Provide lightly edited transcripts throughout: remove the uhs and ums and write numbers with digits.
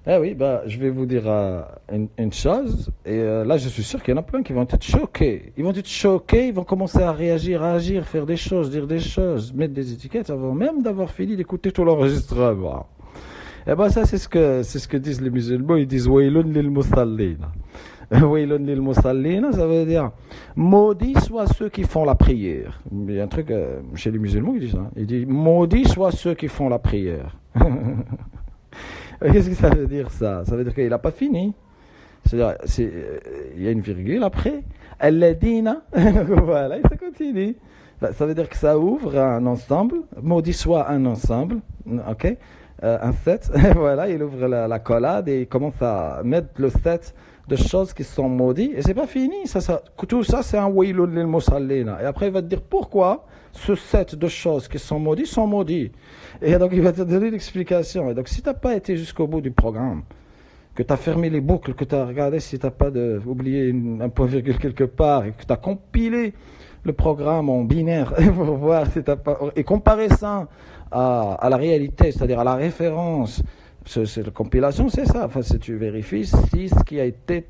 Eh oui, bah, je vais vous dire une chose, et là je suis sûr qu'il y en a plein qui vont être choqués. Ils vont être choqués, ils vont commencer à réagir, à agir, faire des choses, dire des choses, mettre des étiquettes avant même d'avoir fini d'écouter tout l'enregistrement. Eh ben ça c'est ce que disent les musulmans, ils disent Waylun lil musallina. Waylun lil musallina, ça veut dire maudits soient ceux qui font la prière. Il y a un truc chez les musulmans qui dit ça. Il dit maudits soient ceux qui font la prière. Qu'est-ce que ça veut dire ça? Ça veut dire qu'il n'a pas fini. C'est-à-dire, il y a une virgule après. Alladina. Voilà, et ça continue. Ça veut dire que ça ouvre un ensemble. Maudit soit un ensemble. Ok? Un set. Voilà, il ouvre la collade et il commence à mettre le set de choses qui sont maudites. Et c'est pas fini. Tout ça, c'est un waylun lil musallina. Et après, il va te dire pourquoi ce set de choses qui sont maudites sont maudits. Et donc, il va te donner l'explication. Et donc, si tu n'as pas été jusqu'au bout du programme, que tu as fermé les boucles, que tu as regardé si tu n'as pas oublié un point-virgule quelque part, et que tu as compilé le programme en binaire pour voir si tu n'as pas... Et comparer ça à la réalité, c'est-à-dire à la référence. La compilation, c'est ça. Enfin, si tu vérifies si ce qui a été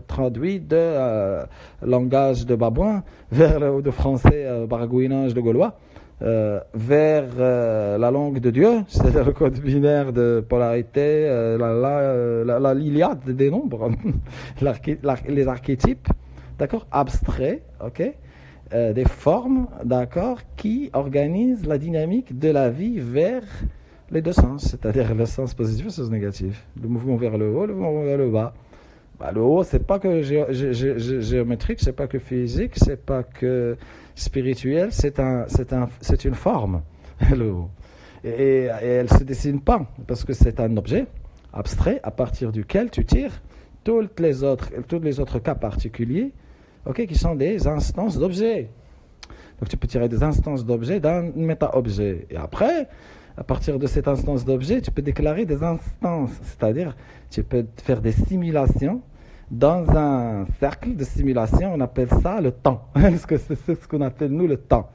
traduit de langage de babouin vers de français baragouinage de gaulois, vers la langue de Dieu, c'est-à-dire le code binaire de polarité, l'Iliade des nombres, les archétypes, d'accord, abstraits, ok, des formes, d'accord, qui organisent la dynamique de la vie vers les deux sens, c'est-à-dire le sens positif et le sens négatif, le mouvement vers le haut, le mouvement vers le bas. Bah, le haut, c'est pas que géométrique, c'est pas que physique, c'est pas que spirituel, c'est une forme, le haut. Et elle se dessine pas, parce que c'est un objet abstrait à partir duquel tu tires tous les autres cas particuliers, okay, qui sont des instances d'objets. Donc tu peux tirer des instances d'objets d'un méta-objet. Et après, à partir de cette instance d'objet, tu peux déclarer des instances, c'est-à-dire tu peux faire des simulations. Dans un cercle de simulation, on appelle ça le temps. C'est ce qu'on appelle nous le temps.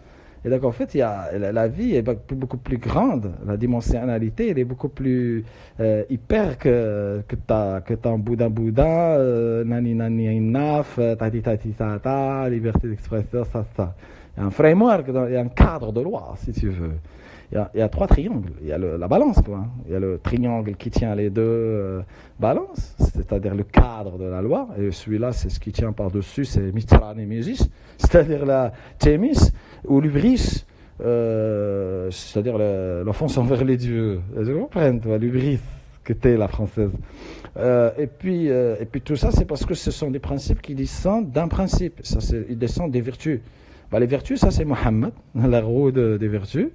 Et donc en fait, la vie est beaucoup plus grande, la dimensionnalité elle est beaucoup plus hyper que un Bouddha, nani nani naf, tati tati tata, liberté d'expression, ça. Il y a un framework, il y a un cadre de loi, si tu veux. Il y a trois triangles. Il y a la balance, quoi. Hein. Il y a le triangle qui tient les deux balances, c'est-à-dire le cadre de la loi. Et celui-là, c'est ce qui tient par-dessus, c'est Mitran et Mésis, c'est-à-dire la Thémis ou l'ubris, c'est-à-dire l'offense envers les dieux. Vous comprenez, toi, l'ubris que t'es, la française. Et puis tout ça, c'est parce que ce sont des principes qui descendent d'un principe. Ils descendent des vertus. Les vertus, ça c'est Mohammed, la roue des vertus.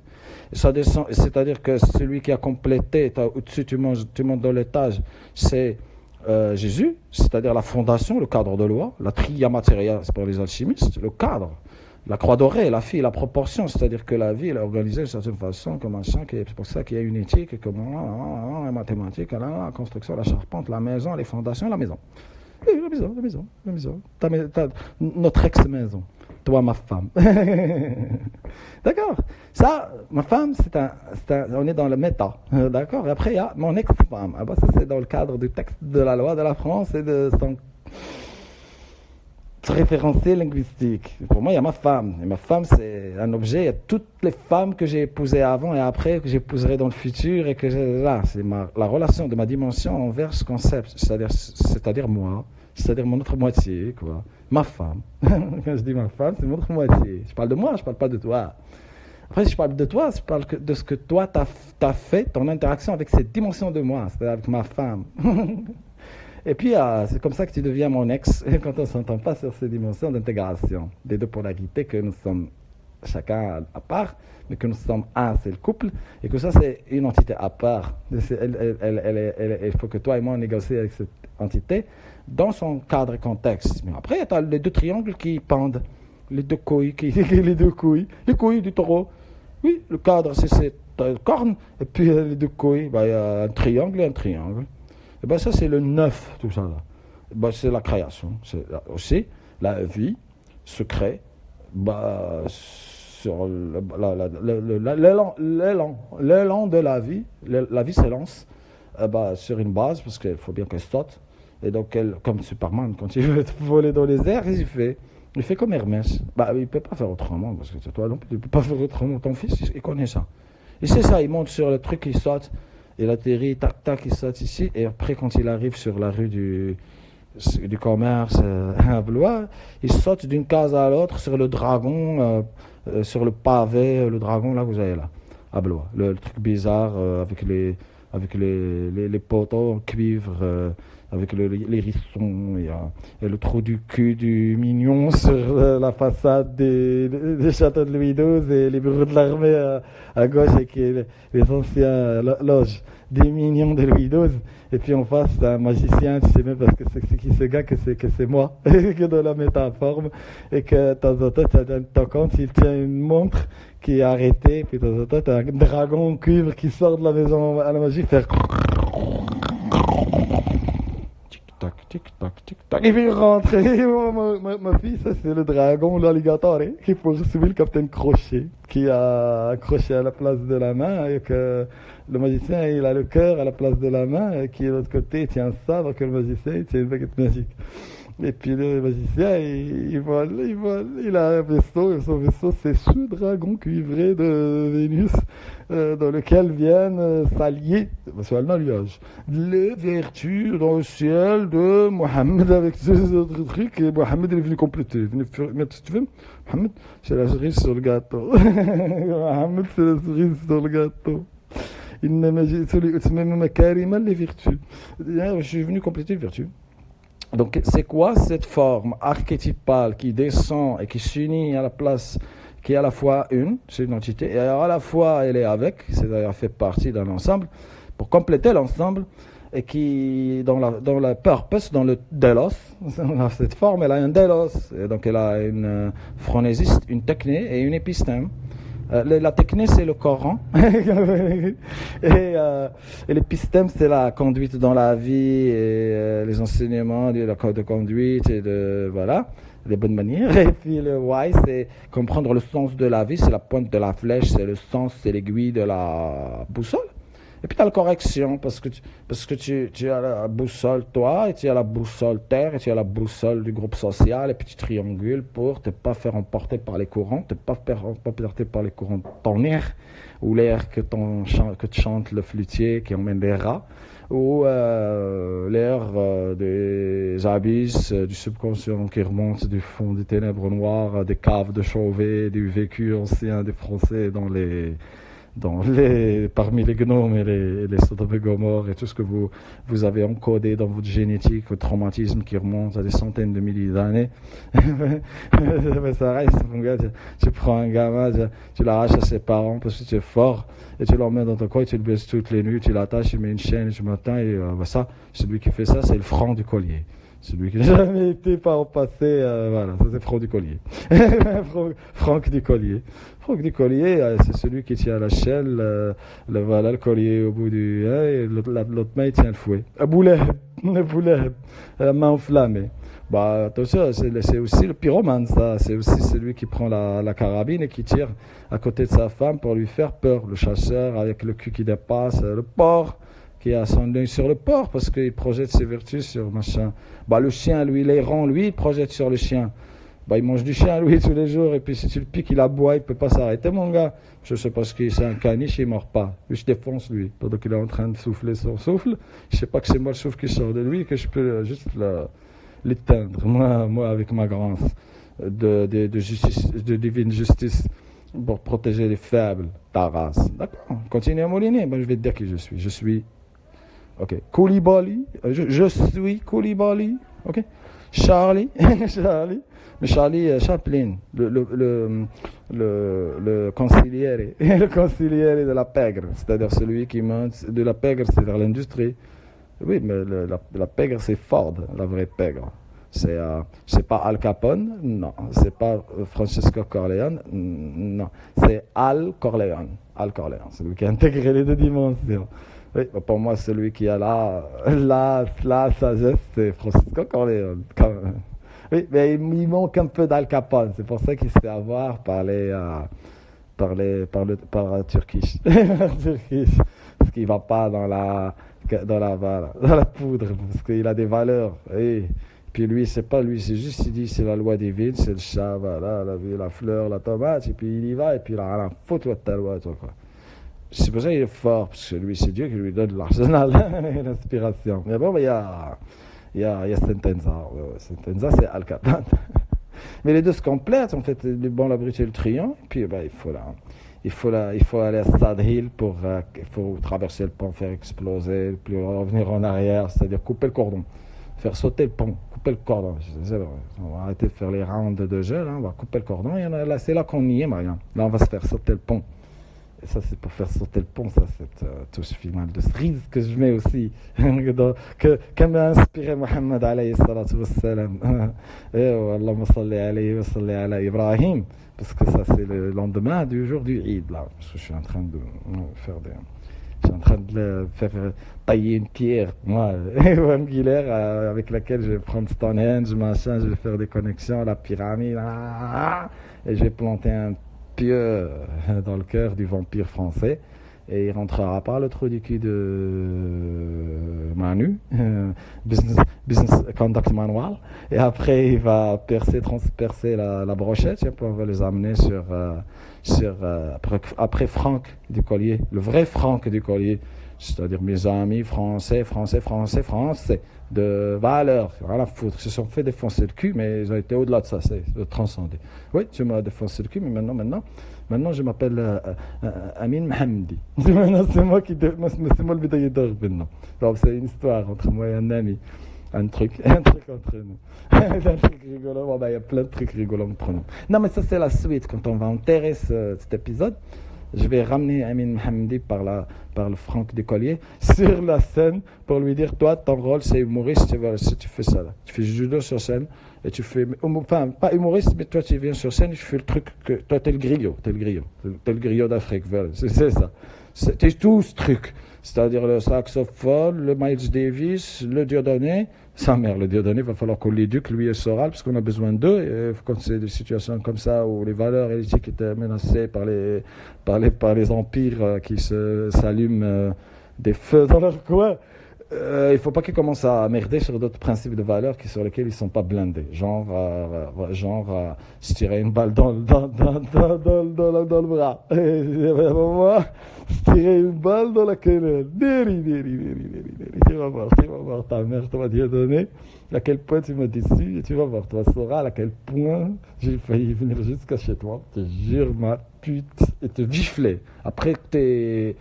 Ça descend, c'est-à-dire que celui qui a complété, au-dessus tu montes dans l'étage, c'est Jésus, c'est-à-dire la fondation, le cadre de loi, la tria materia, c'est pour les alchimistes, le cadre, la croix dorée, la fille, la proportion, c'est-à-dire que la vie elle est organisée d'une certaine façon, comme un champ, c'est pour ça qu'il y a une éthique, comme la mathématique, la construction, la charpente, la maison, les fondations, la maison. Oui, la maison. Notre ex-maison. Toi, ma femme. D'accord. Ça, ma femme, on est dans le méta. D'accord. Et après, il y a mon ex-femme. Ah bah, ça, c'est dans le cadre du texte de la loi de la France et de son référentiel linguistique. Pour moi, il y a ma femme. Et ma femme, c'est un objet. Il y a toutes les femmes que j'ai épousées avant et après, que j'épouserai dans le futur. Et que là, c'est la relation de ma dimension envers ce concept. C'est-à-dire moi. C'est-à-dire mon autre moitié, quoi. Ma femme. Quand je dis ma femme, c'est mon autre moitié. Je parle de moi, je parle pas de toi. Après, si je parle de toi, je parle de ce que toi, t'as fait, ton interaction avec cette dimension de moi, c'est-à-dire avec ma femme. Et puis, c'est comme ça que tu deviens mon ex, quand on ne s'entend pas sur ces dimensions d'intégration. Des deux polarités que nous sommes chacun à part, mais que nous sommes un, c'est le couple, et que ça, c'est une entité à part. Il faut que toi et moi, on négocie avec cette entité dans son cadre et contexte. Mais après, tu as les deux triangles qui pendent, les deux couilles du taureau. Oui, le cadre, c'est cette corne, et puis les deux couilles, il y a un triangle et un triangle. Et bien ça, c'est le neuf, tout ça. Là. C'est la création. C'est aussi la vie se crée sur l'élan de la vie. La vie s'élance sur une base, parce qu'il faut bien qu'elle saute. Et donc, comme Superman, quand il veut voler dans les airs, il fait comme Hermès. Il ne peut pas faire autrement, parce que c'est toi non plus, il ne peut pas faire autrement. Ton fils, il connaît ça. Il sait ça, il monte sur le truc, il saute, il atterrit, tac, tac, il saute ici. Et après, quand il arrive sur la rue du commerce à Blois, il saute d'une case à l'autre sur le dragon, sur le pavé, le dragon là, vous avez là, à Blois. Le truc bizarre avec les poteaux en cuivre, avec les rissons et le trou du cul du mignon sur la façade des châteaux de Louis XII et les bureaux de l'armée à gauche avec les anciens loges des mignons de Louis XII. Et puis en face, c'est un magicien, tu sais même parce que c'est qui ce gars, que c'est moi, que dans la métaforme, et que de temps en temps, tu as ton compte, il tient une montre qui est arrêtée, puis de temps en temps, tu as un dragon en cuivre qui sort de la maison à la magie, faire tic-tac, tic-tac, tic-tac, et puis il rentre. Et ma fille, ça c'est le dragon, l'alligator, qui poursuit le capitaine Crochet, qui a accroché à la place de la main, et que le magicien, il a le cœur à la place de la main, et qui de l'autre côté, il tient un sabre, que le magicien, il tient une baguette magique. Et puis le magicien, il vole, il a un vaisseau, et son vaisseau, c'est ce dragon cuivré de Vénus, dans lequel viennent s'allier, sur le nuage, les vertus dans le ciel de Mohammed avec ces autres trucs, et Mohammed est venu compléter, il est venu mettre, si tu veux, Mohammed, c'est la cerise sur le gâteau. Mohammed, c'est la cerise sur le gâteau. Les vertus. Je suis venu compléter les vertus. Donc, c'est quoi cette forme archétypale qui descend et qui s'unit à la place, qui est à la fois c'est une entité, et à la fois elle est avec, c'est-à-dire fait partie d'un ensemble, pour compléter l'ensemble, et qui, dans la purpose, dans le délos, cette forme, elle a un délos, et donc elle a une phronésis, une techné et une épistème. La techné, c'est le Coran. et l'épistème, c'est la conduite dans la vie et les enseignements de la de conduite et les bonnes manières. Et puis le why, c'est comprendre le sens de la vie, c'est la pointe de la flèche, c'est le sens, c'est l'aiguille de la boussole. Et puis tu as la correction, parce que tu as la boussole toi, et tu as la boussole terre, et tu as la boussole du groupe social, et puis tu triangules pour ne pas faire emporter par les courants, ne pas faire emporter par les courants de ton air, ou l'air que tu chantes le flûtier qui emmène les rats, ou l'air des abysses du subconscient qui remonte du fond des ténèbres noires, des caves de Chauvet, du vécu ancien des Français parmi les gnomes et les Sodome et Gomorre et tout ce que vous avez encodé dans votre génétique, votre traumatisme qui remonte à des centaines de milliers d'années. Mais ça reste, mon gars, tu prends un gamin, tu l'arraches à ses parents parce que tu es fort, et tu l'emmènes dans ton coin, et tu le baisses toutes les nuits, tu l'attaches, tu mets une chaîne du matin, et ça, celui qui fait ça, c'est le franc du collier. Celui qui n'a jamais été par le passé, voilà, ça c'est Franck du Collier. Franck du Collier. Franck du Collier, c'est celui qui tient la chaîne, le collier au bout du... et l'autre main, il tient le fouet. Un boulet, la main enflammée. Attention, c'est aussi le pyromane, ça. C'est aussi celui qui prend la carabine et qui tire à côté de sa femme pour lui faire peur. Le chasseur avec le cul qui dépasse, le porc qui a son œil sur le porc parce qu'il projette ses vertus sur machin. Le chien, lui, l'errant, lui, il projette sur le chien. Il mange du chien, lui, tous les jours, et puis si tu le piques, il aboie, il peut pas s'arrêter, mon gars. Je sais pas ce qu'il c'est un caniche, il mord pas. Lui, je défonce, lui, pendant qu'il est en train de souffler son souffle. Je sais pas que c'est moi le souffle qui sort de lui, que je peux juste l'éteindre, moi, avec ma grâce de justice, de divine justice, pour protéger les faibles, ta race. D'accord, continue à mouliner, je vais te dire qui je suis. Je suis... Ok, Koulibaly, je suis Koulibaly, ok, Charlie, mais Charlie Chaplin, le consigliere, le consigliere de la pègre, c'est-à-dire celui qui monte de la pègre, c'est-à-dire l'industrie. Oui, mais la pègre, c'est Ford, la vraie pègre. C'est pas Al Capone, non. C'est pas Francesco Corleone, non. C'est Al Corleone, c'est lui qui a intégré les deux dimensions. Oui, pour moi, celui qui a la sagesse, c'est Francisco Corleone. Oui, mais il manque un peu d'Al Capone. C'est pour ça qu'il se fait avoir par la Turkish. Turkish. Parce qu'il ne va pas dans la poudre, parce qu'il a des valeurs. Et puis lui, c'est pas lui, c'est juste, il dit, c'est la loi divine, c'est le chat, voilà, la fleur, la tomate, et puis il y va, et puis il a rien à foutre de ta loi, toi, quoi. C'est pour ça qu'il est fort, parce que lui, c'est Dieu qui lui donne l'arsenal, l'inspiration. Mais bon, il y a Sentenza. Sentenza, c'est Al-Qadan. Mais les deux se complètent, en fait, le bon, la brute et le truand. Et puis, il faut aller à Sad Hill il faut traverser le pont, faire exploser, puis revenir en arrière, c'est-à-dire couper le cordon. Faire sauter le pont, couper le cordon. On va arrêter de faire les rounds de jeu, là, on va couper le cordon. Et là, c'est là qu'on y est, Marianne. Là, on va se faire sauter le pont. Et ça, c'est pour faire sauter le pont, ça, cette touche finale de cerise que je mets aussi, que m'a inspiré Mohammed alayhi salatu wassalam. Et Allahumma salli alayhi wa salli ala Ibrahim. Parce que ça, c'est le lendemain du jour du Eid, là. Parce que je suis en train de faire tailler une pierre, moi, angulaire, avec laquelle je vais prendre Stonehenge, machin, je vais faire des connexions, la pyramide, et je vais planter un pieu dans le cœur du vampire français, et il rentrera par le trou du cul de Manu, business conduct manual, et après il va transpercer la brochette, et puis on va les amener après Franck du Collier, le vrai Franck du Collier, c'est-à-dire mes amis français, de valeur, rien à foutre, ils se sont fait défoncer le cul, mais ils ont été au-delà de ça, c'est transcendé. Oui, tu m'as défoncé le cul, mais maintenant je m'appelle Amin Mohamedi. C'est moi le bidayé d'or maintenant. Donc c'est une histoire entre moi et un ami. Un truc entre nous. Un truc rigolo. Bon, il y a plein de trucs rigolos entre nous. Non, mais ça, c'est la suite. Quand on va enterrer cet épisode, je vais ramener Amin Mohamedi par le Franck du Collier sur la scène pour lui dire, toi, ton rôle, c'est humoriste. Si tu fais ça, là. Tu fais judo sur scène et tu fais, enfin, pas humoriste, mais toi, tu viens sur scène et tu fais le truc que, toi, t'es le griot d'Afrique, voilà. C'est ça. T'es tout ce truc. C'est-à-dire le saxophone, le Miles Davis, le Dieudonné. Sa mère, le Dieudonné, il va falloir qu'on l'éduque, lui et Soral, parce qu'on a besoin d'eux. Et quand c'est des situations comme ça où les valeurs éthiques étaient menacées par les empires qui s'allument des feux dans leur coin, il ne faut pas qu'ils commencent à merder sur d'autres principes de valeurs sur lesquels ils ne sont pas blindés. Genre se tirer une balle dans le bras. Moi, se tirer une balle dans la quenelle. Tu vas voir ta mère, tu vas Dieu donner à quel point tu m'as déçu. Et tu vas voir, toi, Sora, à quel point j'ai failli venir jusqu'à chez toi. Je te jure, ma pute, et te gifler. Après que t'es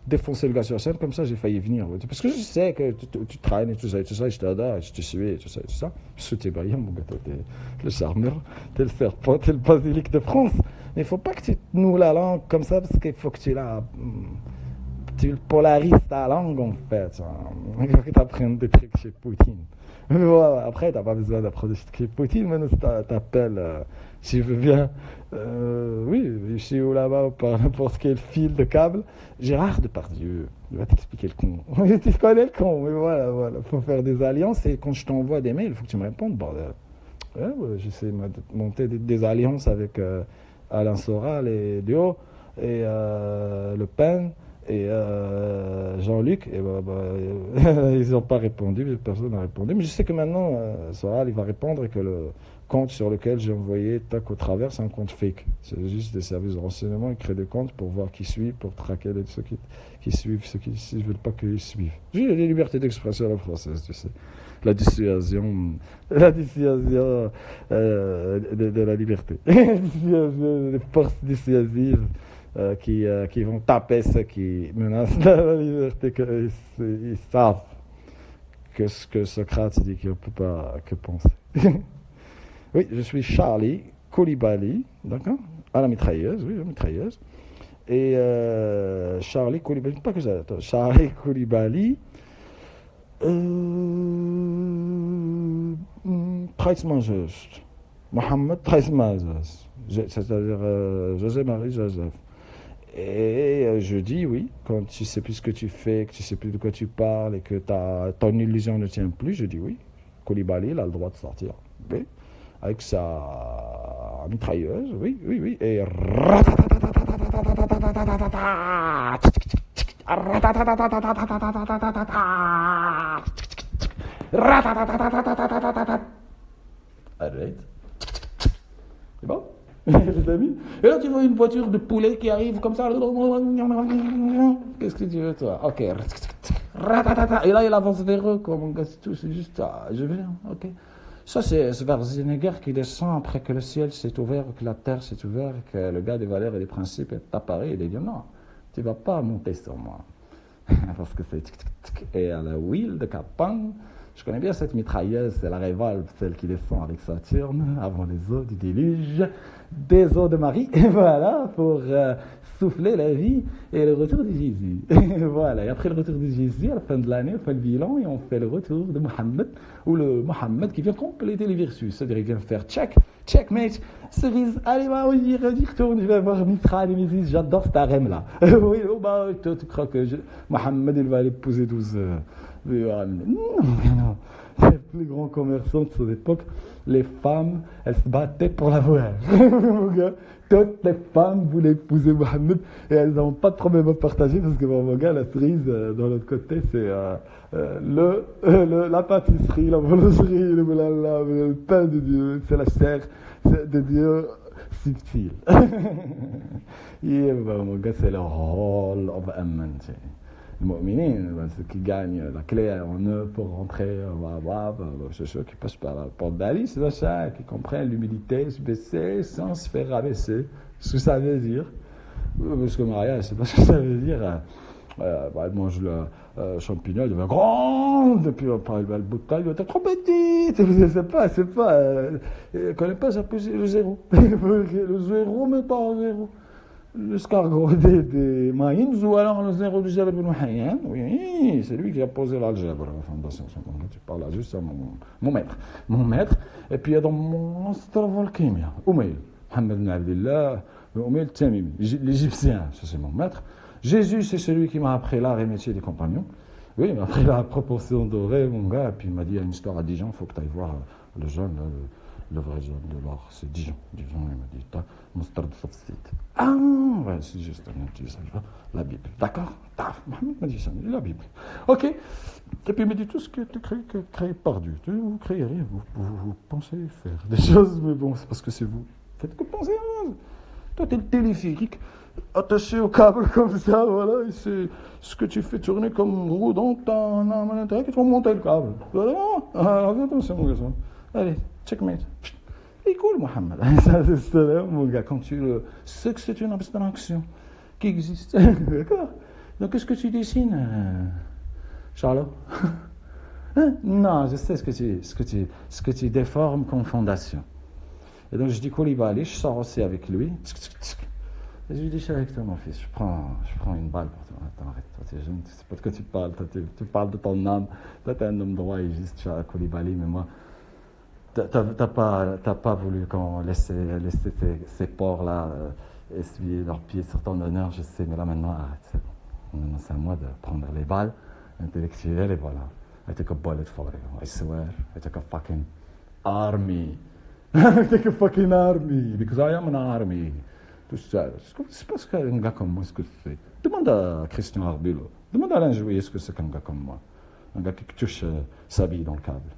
défoncer le gars sur scène, comme ça j'ai failli venir. Parce que je sais que tu traînes et tout ça, je t'adore, je te suis et tout ça. Parce que t'es brillant, mon gars, t'es le charmeur, t'es le serpent, t'es le basilic de France. Mais il faut pas que tu te noues la langue comme ça, parce qu'il faut que tu polarises ta langue, en fait. Il faut que tu apprennes des trucs chez Poutine. Mais voilà, après, t'as pas besoin d'apprendre des trucs chez Poutine, maintenant t'appelles, si je veux bien, oui, ici ou là-bas, par n'importe quel fil de câble, Gérard Depardieu, il va t'expliquer le con. Tu connais le con, mais voilà, faut faire des alliances, et quand je t'envoie des mails, il faut que tu me répondes, bordel. Ouais, j'essaie de monter des alliances avec Alain Soral et Dio, et Le Pen, et Jean-Luc, et ils n'ont pas répondu, personne n'a répondu. Mais je sais que maintenant, Soral, il va répondre et que le compte sur lequel j'ai envoyé tac au travers, c'est un compte fake. C'est juste des services de renseignement, ils créent des comptes pour voir qui suit, pour traquer ceux qui suivent, ceux qui ne veulent pas qu'ils suivent. J'ai les libertés d'expression à la française, tu sais. La dissuasion de la liberté. Les forces dissuasives qui vont taper ceux qui menacent la liberté, ils savent que ce que Socrate dit qu'on ne peut pas que penser. Oui, je suis Charlie Koulibaly, d'accord, à la mitrailleuse, oui, la mitrailleuse. Et Charlie Koulibaly, pas que ça, attends, Charlie Koulibaly, Treizmangeuse, Mohamed Treizmangeuse, c'est-à-dire José-Marie Joseph. Et je dis oui, quand tu sais plus ce que tu fais, que tu sais plus de quoi tu parles et que ton illusion ne tient plus, je dis oui. Koulibaly, il a le droit de sortir. Oui. Avec sa mitrailleuse, oui, et Arrête. C'est bon, les amis? Et là, tu vois une voiture de poulet qui arrive comme ça. Qu'est-ce que tu veux, toi? Ok. Et là, il avance vers eux, quoi, mon gars, c'est tout. C'est juste, je viens, ok. Ça, c'est Schwarzenegger qui descend après que le ciel s'est ouvert, que la terre s'est ouverte, que le gars des valeurs et des principes est apparu. Il a dit non, tu ne vas pas monter sur moi. Parce que c'est et à la wheel de Capang, je connais bien cette mitrailleuse, c'est la Revolve, celle qui descend avec Saturne avant les eaux du déluge, des eaux de Marie, voilà, pour souffler la vie et le retour de Jésus. Voilà, et après le retour de Jésus, à la fin de l'année, on fait le bilan et on fait le retour de Mohammed, ou le Mohammed qui vient compléter les versus, c'est-à-dire il vient faire checkmate, cerise, allez, va, oui, retourne, je vais voir Mitra et Mésis, j'adore cet harem-là. Oui, oh, bah, toi, tu crois que Mohammed, il va aller épouser 12... non. Les plus grands commerçants de cette époque, les femmes, elles se battaient pour l'avoir. Mon gars, toutes les femmes voulaient épouser Mohammed et elles n'ont pas de problème à partager parce que mon gars, la cerise dans l'autre côté, c'est la pâtisserie, la boulangerie, le pain de Dieu, c'est la chair de Dieu subtile. Et mon gars, c'est le hall of Amman. Les mu'minines, ceux qui gagnent la clé en eux pour rentrer, c'est ceux qui passent par la porte d'Ali, c'est ça, qui comprennent l'humilité, se baisser sans se faire rabaisser. Ce que ça veut dire. Parce que Maria, c'est pas ce que ça veut dire. Elle mange le champignon, elle devient grande, et puis après, le bout de taille, elle est trop petite. C'est pas, elle ne connaît pas le zéro. Le zéro, mais pas en zéro. L'escargot des Mayens, ou alors le zéro du Jabal bin Hayyan, oui, c'est lui qui a posé l'algèbre, la fondation. Tu parles là juste à mon maître. Mon maître, et puis il y a dans mon Astrovolkimia, Umayl, Mohammed bin Abdillah, Umayl Tamimi, l'Égyptien, ça c'est mon maître. Jésus, c'est celui qui m'a appris l'art et métier des compagnons. Oui, il m'a appris la proportion dorée, mon gars, et puis il m'a dit, il y a une histoire à Dijon, il faut que tu ailles voir le jeune, le vrai jeune de l'or, c'est Dijon. Dijon, il m'a dit, t'as Mustard Sofsite. Ah, ouais, c'est juste un petit ça, la Bible. D'accord? Mohamed m'a dit ça, la Bible. Ok. Et puis il m'a dit, tout ce que tu créez par Dieu. Vous créez rien, vous pensez faire des choses, mais bon, c'est parce que c'est vous. Faites que penser à moi. Toi, t'es le téléphérique, attaché au câble comme ça, voilà, et c'est ce que tu fais tourner comme roue dans ton âme à l'intérieur qui te remonter le câble. Voilà, attention, mon garçon. Allez, checkmate. Il est cool, Mohammed. Ça, c'est mon gars, quand tu le sais que c'est une abstraction qui existe. D'accord? Donc, qu'est-ce que tu dessines, Charlot? Hein? Non, je sais ce que tu déformes comme fondation. Et donc, je dis Koulibaly, je sors aussi avec lui. Et je lui dis, je suis avec toi, mon fils, je prends une balle pour toi. Attends, arrête, toi, t'es jeune, tu sais pas de quoi tu parles. Toi, tu parles de ton âme. Toi, t'es un homme droit et juste, tu as Koulibaly, mais moi, t'as pas voulu qu'on laisse ces porcs-là essuyer leurs pieds sur ton honneur, je sais, mais là, maintenant, arrête, c'est bon. Maintenant, c'est à moi de prendre les balles intellectuelles et voilà. I took a bullet for you, I swear. I took a fucking army. I took a fucking army, because I am an army. Tout ça. C'est pas ce qu'un gars comme moi, ce que tu fais. Demande à Christian Arbulot. Demande à Alain Jouy, ce que c'est qu'un gars comme moi. Un gars qui touche sa bille dans le câble.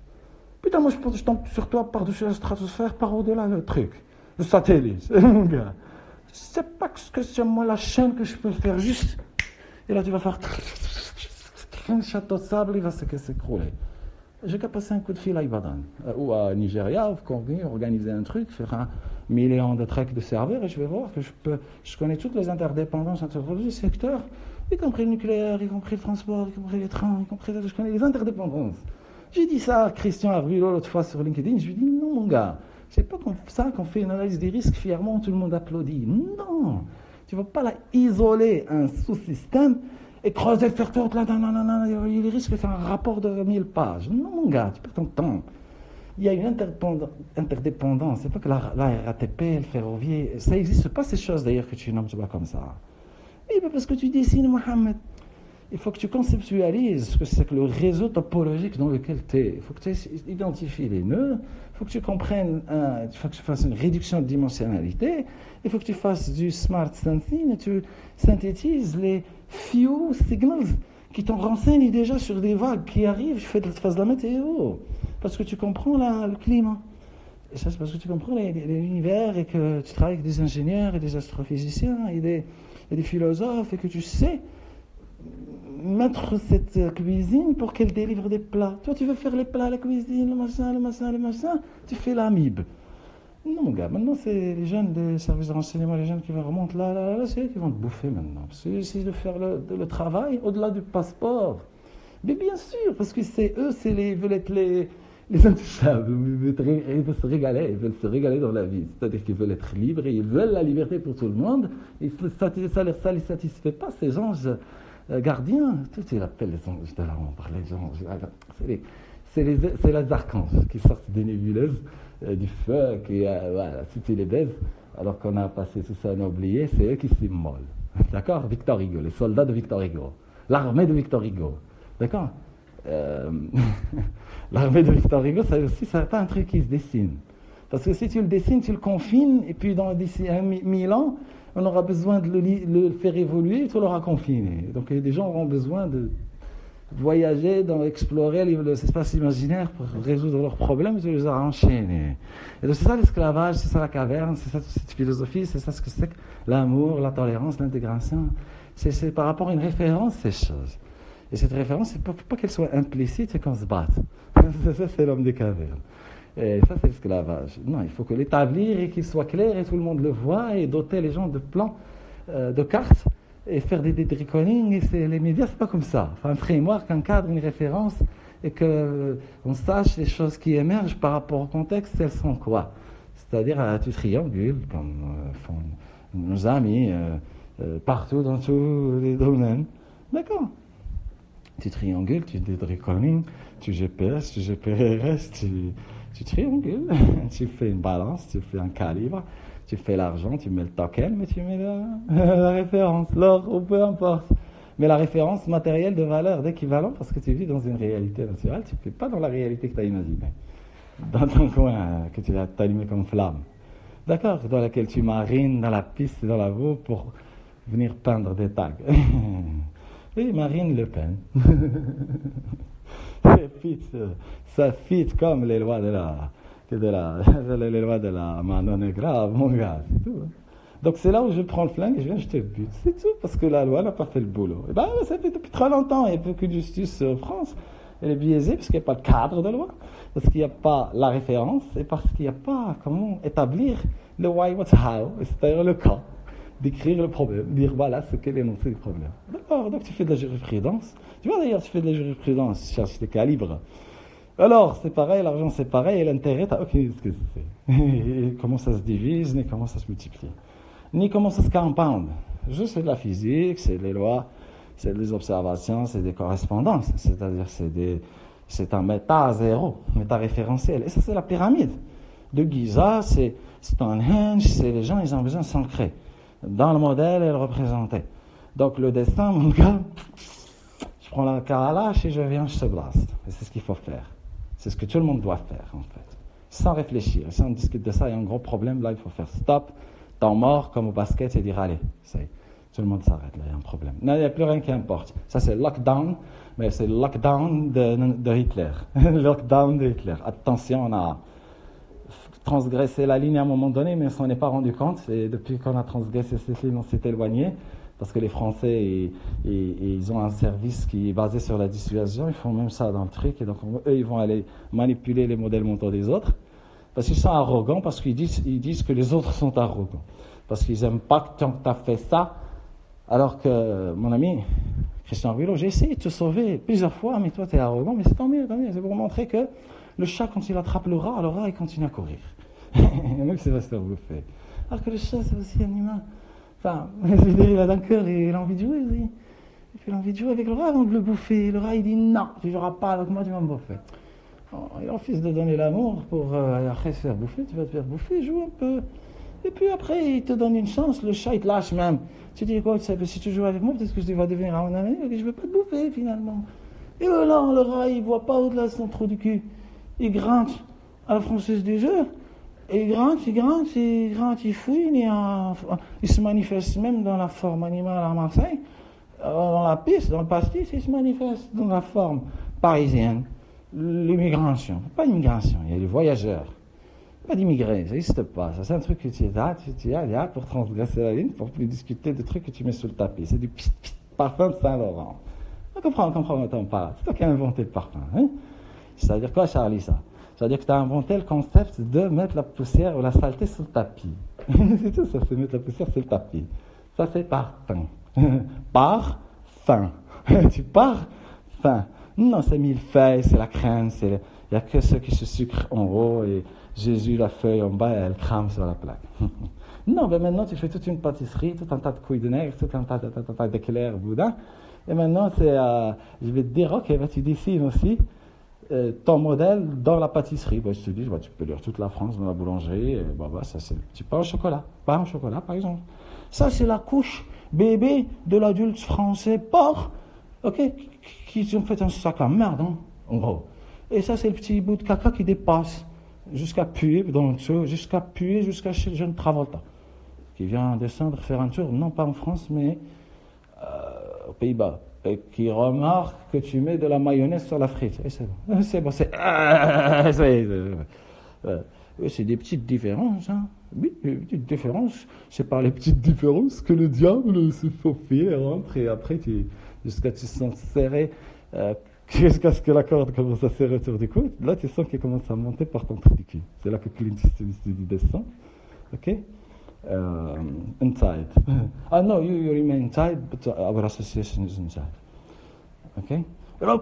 Putain, moi je tombe sur toi par-dessus la stratosphère, par au-delà le truc. Le satellite, mon gars. C'est pas ce que c'est moi la chaîne que je peux faire juste. Et là tu vas faire un château de sable, il va s'écrouler. J'ai qu'à passer un coup de fil à Ibadan ou à Nigeria, qu'on vient organiser un truc, faire 1 million de treks de serveurs et je vais voir que je connais toutes les interdépendances entre les secteurs, y compris le nucléaire, y compris le transport, y compris les trains, je connais les interdépendances. J'ai dit ça à Christian Arbulot l'autre fois sur LinkedIn, je lui ai dit non mon gars, c'est pas comme ça qu'on fait une analyse des risques fièrement, tout le monde applaudit. Non, tu ne vas pas là isoler un sous-système et creuser, faire tout, là, il risque de faire un rapport de 1000 pages. Non mon gars, tu perds ton temps. Il y a une interdépendance, c'est pas que la RATP, le ferroviaire, ça n'existe pas ces choses d'ailleurs que tu nommes comme ça. Oui, mais parce que tu dessines Mohammed. il faut que tu conceptualises ce que c'est que le réseau topologique dans lequel tu es. Il faut que tu identifies les nœuds, il faut que tu comprennes, il faut que tu fasses une réduction de dimensionnalité, il faut que tu fasses du smart sensing et tu synthétises les few signals qui t'en renseignent déjà sur des vagues qui arrivent, tu fasses de la météo, parce que tu comprends le climat. Et ça, c'est parce que tu comprends l'univers et que tu travailles avec des ingénieurs et des astrophysiciens et des philosophes et que tu sais mettre cette cuisine pour qu'elle délivre des plats. Toi, tu veux faire les plats, la cuisine, le machin, tu fais l'amibe. Non, mon gars, maintenant, c'est les jeunes des services de renseignement, les jeunes qui vont remonter là, c'est eux qui vont te bouffer maintenant. Parce qu'ils essaient de faire le travail au-delà du passeport. Mais bien sûr, parce que c'est eux, ils veulent être les intouchables. Ils veulent se régaler dans la vie. C'est-à-dire qu'ils veulent être libres et ils veulent la liberté pour tout le monde. Et ça ne les satisfait pas, ces anges gardiens. Tu l'appelles les anges de la ombre, les anges. C'est les archanges qui sortent des nébuleuses, du feu, voilà, si tu les baises, alors qu'on a passé tout ça, on a oublié, c'est eux qui s'immolent. D'accord? Victor Hugo, les soldats de Victor Hugo. L'armée de Victor Hugo. D'accord? L'armée de Victor Hugo, ça aussi, ça n'est pas un truc qui se dessine. Parce que si tu le dessines, tu le confines, et puis d'ici 1000 ans, on aura besoin de le faire évoluer, et tu l'auras confiné. Donc des gens auront besoin de voyager, explorer l'espace imaginaire pour résoudre leurs problèmes, et tu les auras enchaînés. Et donc c'est ça l'esclavage, c'est ça la caverne, c'est ça cette philosophie, c'est ça ce que c'est que l'amour, la tolérance, l'intégration. C'est par rapport à une référence, ces choses. Et cette référence, il ne faut pas qu'elle soit implicite et qu'on se batte. Ça, c'est l'homme des cavernes. Et ça, c'est l'esclavage. Non, il faut que l'établir et qu'il soit clair et tout le monde le voit et doter les gens de plans, de cartes et faire des reckonings. Et les médias, c'est pas comme ça. Enfin, un framework, un cadre, une référence et qu'on sache les choses qui émergent par rapport au contexte, elles sont quoi. C'est-à-dire, tu triangules, comme font nos amis, partout dans tous les domaines. D'accord. Tu triangules, tu dis reckoning, tu GPS, tu GPRS, tu triangules, tu fais une balance, tu fais un calibre, tu fais l'argent, tu mets le token, mais tu mets la référence, l'or, ou peu importe. Mais la référence matérielle de valeur, d'équivalent, parce que tu vis dans une réalité naturelle, tu ne fais pas dans la réalité que tu as imaginée, dans ton coin que tu as allumé comme flamme. D'accord? Dans laquelle tu marines dans la piste, dans la boue, pour venir peindre des tags. Oui, Marine Le Pen. Ça fit comme les lois de la mano negra, mon gars, c'est tout. Donc c'est là où je prends le flingue et je viens jeter le but. C'est tout, parce que la loi n'a pas fait le boulot. Et ça fait depuis très longtemps, il n'y a plus que justice en France. Elle est biaisée parce qu'il n'y a pas de cadre de loi, parce qu'il n'y a pas la référence et parce qu'il n'y a pas comment établir le why, what, how, c'est-à-dire le cas. D'écrire le problème, dire voilà ce qu'est l'énoncé du problème. D'accord, donc tu fais de la jurisprudence. Tu vois d'ailleurs, tu fais de la jurisprudence, tu cherches des calibres. Alors, c'est pareil, l'argent c'est pareil, et l'intérêt, tu n'as aucune idée de ce que c'est. Et comment ça se divise, ni comment ça se multiplie, ni comment ça se compound. Juste c'est de la physique, c'est des lois, c'est des observations, c'est des correspondances. C'est-à-dire c'est un méta à zéro, méta référentiel. Et ça c'est la pyramide. De Giza, c'est Stonehenge, c'est les gens, ils ont besoin de s'ancrer dans le modèle et le représenter. Donc le dessin, mon gars, je prends la calache et je viens, je te blaste. Et c'est ce qu'il faut faire. C'est ce que tout le monde doit faire, en fait. Sans réfléchir. Si on discute de ça, il y a un gros problème. Là, il faut faire stop, temps mort, comme au basket, et dire, allez, tout le monde s'arrête, là, il y a un problème. Non, il n'y a plus rien qui importe. Ça, c'est le lockdown, mais c'est le lockdown de Hitler. Le lockdown de Hitler. Attention, on a transgressé la ligne à un moment donné, mais on s'en est pas rendu compte. Et depuis qu'on a transgressé cette ligne, on s'est éloigné. Parce que les Français, ils ont un service qui est basé sur la dissuasion. Ils font même ça dans le truc. Et donc, eux, ils vont aller manipuler les modèles mentaux des autres. Parce qu'ils sont arrogants, parce qu'ils disent que les autres sont arrogants. Parce qu'ils n'aiment pas que tant que tu as fait ça. Alors que, mon ami, Christian Rulot, j'ai essayé de te sauver plusieurs fois, mais toi, tu es arrogant. Mais c'est tant mieux. C'est pour montrer que le chat, quand il attrape le rat, il continue à courir. Même si ça va se faire bouffer. Alors que le chat, c'est aussi un humain. Enfin, il a d'un cœur et il a envie de jouer aussi. Et puis il a envie de jouer avec le rat avant de le bouffer. Le rat, il dit non, tu ne joueras pas avec moi, tu vas me bouffer. Il refuse de donner l'amour pour après se faire bouffer. Tu vas te faire bouffer, joue un peu. Et puis après, il te donne une chance, le chat, il te lâche même. Tu dis, quoi, si tu joues avec moi, peut-être que tu vas devenir un ami, mais je ne vais pas te bouffer finalement. Et là, le rat, il ne voit pas au-delà de son trou du cul. Il grince à la française du jeu. Et il fouine, il se manifeste même dans la forme animale à Marseille, dans la piste, dans le pastis, il se manifeste dans la forme parisienne. L'immigration, pas l'immigration, il y a les voyageurs. Pas d'immigrés, ça n'existe pas. Ça, c'est un truc que tu es là pour transgresser la ligne, pour plus discuter de trucs que tu mets sous le tapis. C'est du parfum de Saint-Laurent. On comprend, pas. C'est toi qui as inventé le parfum. Hein? C'est-à-dire quoi, Charlie, ça? C'est-à-dire que tu as inventé le concept de mettre la poussière ou la saleté sous le tapis. C'est tout ça, c'est mettre la poussière sur le tapis. Ça, c'est parfum. Parfum. Tu pars fin. Non, c'est millefeuille, c'est la crème, il n'y a que ceux qui se sucrent en haut et Jésus, la feuille en bas, elle crame sur la plaque. Non, ben maintenant tu fais toute une pâtisserie, tout un tas de couilles de nègre, tout un tas d'éclairs boudin. Et maintenant, je vais te dire, ok, ben, tu dessines aussi ton modèle dans la pâtisserie. Ben, je te dis, ben, tu peux lire toute la France dans la boulangerie. Et, ben, ça, c'est le petit pain au chocolat. Pain au chocolat, par exemple. Ça, c'est la couche bébé de l'adulte français porc, ok, qui ont fait un sac à merde, hein, en gros. Et ça, c'est le petit bout de caca qui dépasse jusqu'à puer jusqu'à chez le jeune Travolta, qui vient descendre faire un tour, non pas en France, mais aux Pays-Bas, et qui remarque que tu mets de la mayonnaise sur la frite. Et c'est bon, c'est des petites différences, hein. Oui, des petites différences. C'est par les petites différences que le diable se faufile et rentre, et après, jusqu'à tu sens serré, jusqu'à ce que la corde commence à serrer autour du cou. Là, tu sens qu'il commence à monter par ton trou du cul. C'est là que Clint Eastwood descend. Ok? Inside. No, you remain inside, but our association is inside. Ok? Et là,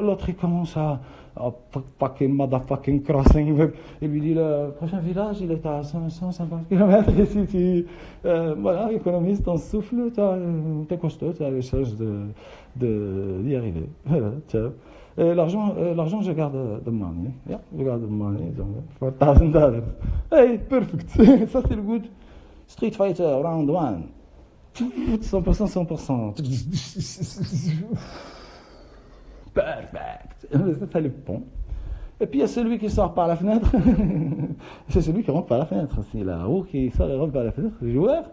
l'autre, il commence à fucking motherfucking crossing. Il lui dit, le prochain village, il est à 550 km. Et si voilà, économise ton souffle, t'es costaud, tu as les chances d'y arriver. Voilà, ciao. Et l'argent, je garde the money. Yeah, je garde the money. $4,000. Hey, perfect. Ça, c'est le good. Street Fighter, round 1. 100%. Perfect. Ça, le pont. Et puis il y a celui qui sort par la fenêtre. C'est celui qui rentre par la fenêtre. C'est la roue qui sort et rentre par la fenêtre. Le joueur.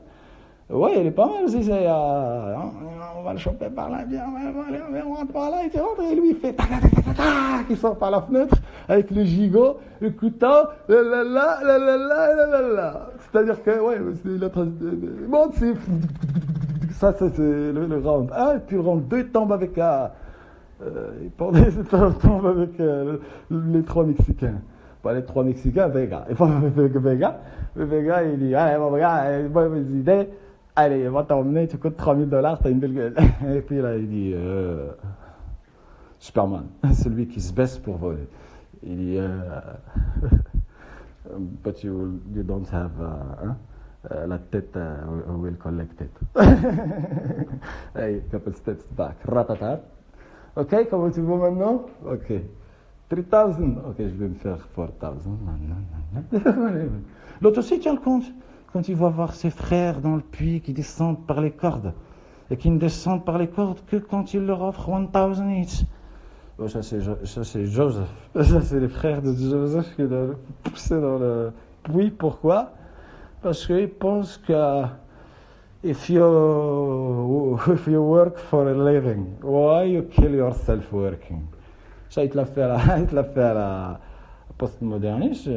Ouais, il est pas mal aussi. On va le choper par là, bien, on rentre par là, il rentre, et lui il fait il sort par la fenêtre avec le gigot, le couteau, C'est-à-dire que, ouais, c'est l'autre. Bon, ça, c'est le round 1, et puis le round 2 tombe avec tombe avec les trois Mexicains. Pas les trois Mexicains, Vega. Et pas Vega, il dit, allez, mon gars, bonnes idées. Allez, va t'emmener, tu coûtes $3,000, t'as une belle gueule. Et puis là, il dit, Superman, celui qui se baisse pour voler. Il dit, but you don't have la tête, will collect it. Hey, couple steps back, ratatat. Ok, comment tu vois maintenant? Ok. 3,000. Ok, je vais me faire 4,000. L'autre aussi tient le compte. Quand il va voir ses frères dans le puits qui descendent par les cordes, et qui ne descendent par les cordes que quand il leur offre 1,000 each. Oh, ça c'est Joseph. Ça c'est les frères de Joseph qui l'ont poussé dans le puits. Pourquoi? Parce qu'ils pensent que if you work for a living, why you kill yourself working? Ça, il te l'a fait à la postmoderniste.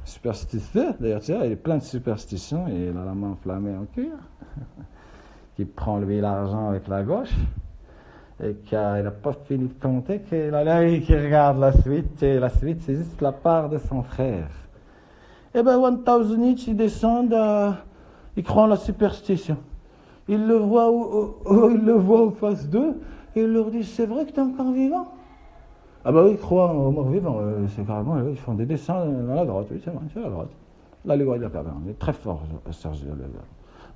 Superstitieux, d'ailleurs, tu vois, il est plein de superstitions, et il a la main enflammée en cuir, qui prend lui l'argent avec la gauche, et qu'il n'a pas fini de compter, qu'il a l'œil qui regarde la suite, et la suite, c'est juste la part de son frère. Et ben, 1,000 each, ils descendent, ils croient en la superstition. Ils le voient en face d'eux, et ils leur disent, c'est vrai que tu es encore vivant? Ah bah oui, ils croient aux morts vivants, c'est carrément, ils font des dessins dans la grotte, oui, c'est vrai, c'est la grotte. L'allégorie de la caverne, il est très fort, Serge.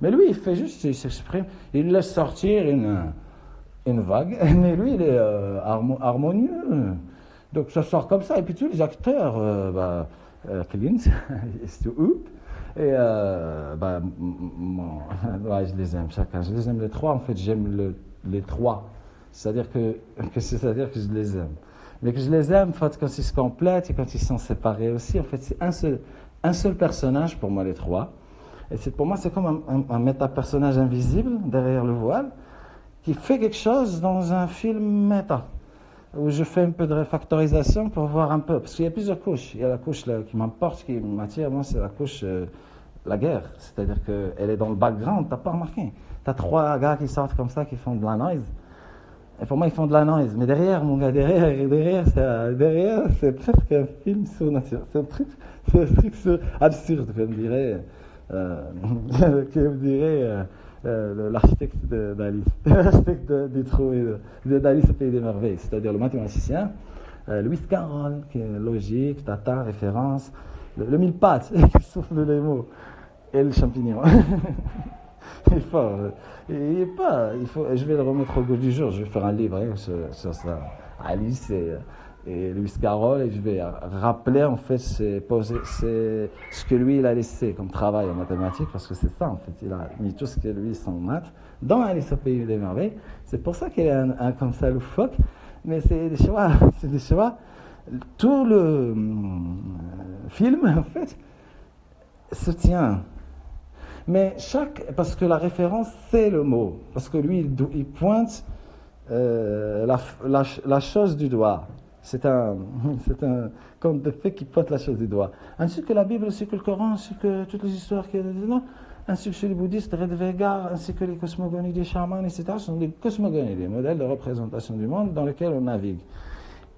Mais lui, il fait juste, il s'exprime, il laisse sortir une vague, mais lui, il est harmonieux. Donc ça sort comme ça, et puis tous les acteurs, Clint Eastwood, Et ouais, je les aime chacun. Je les aime les trois. En fait, j'aime les trois. C'est-à-dire que je les aime. Mais que je les aime, en fait, quand ils se complètent et quand ils sont séparés aussi. En fait, c'est un seul personnage pour moi, les trois. Et pour moi, c'est comme un méta-personnage invisible derrière le voile qui fait quelque chose dans un film méta, où je fais un peu de réfactorisation pour voir un peu. Parce qu'il y a plusieurs couches. Il y a la couche là, qui m'importe, qui m'attire, moi, c'est la couche, la guerre. C'est-à-dire qu'elle est dans le background, t'as pas remarqué. T'as trois gars qui sortent comme ça, qui font de la noise. Et pour moi, ils font de la noise. Mais derrière, mon gars, derrière, c'est presque un film surnaturel. C'est un truc absurde, comme dirait, l'architecte d'Alice. L'architecte du trou d'Alice au Pays des Merveilles. C'est-à-dire le mathématicien, Lewis Carroll, qui est logique, tata, référence, le mille pattes, qui souffle les mots, et le champignon. Je vais le remettre au goût du jour. Je vais faire un livre sur ça. Alice et Lewis Carroll, et je vais rappeler en fait c'est ce que lui il a laissé comme travail en mathématiques, parce que c'est ça en fait. Il a mis tout ce que lui son maths dans Alice au Pays des Merveilles. C'est pour ça qu'il est un comme ça loufoque. Mais c'est des choix. Tout le film en fait se tient. Mais parce que la référence, c'est le mot. Parce que lui, il pointe la chose du doigt. C'est un conte de fées qui pointe la chose du doigt. Ainsi que la Bible, ainsi que le Coran, ainsi que toutes les histoires qu'il y a dedans, ainsi que chez les bouddhistes, Redvegar, ainsi que les cosmogonies des chamans, etc. Ce sont des cosmogonies, des modèles de représentation du monde dans lesquels on navigue.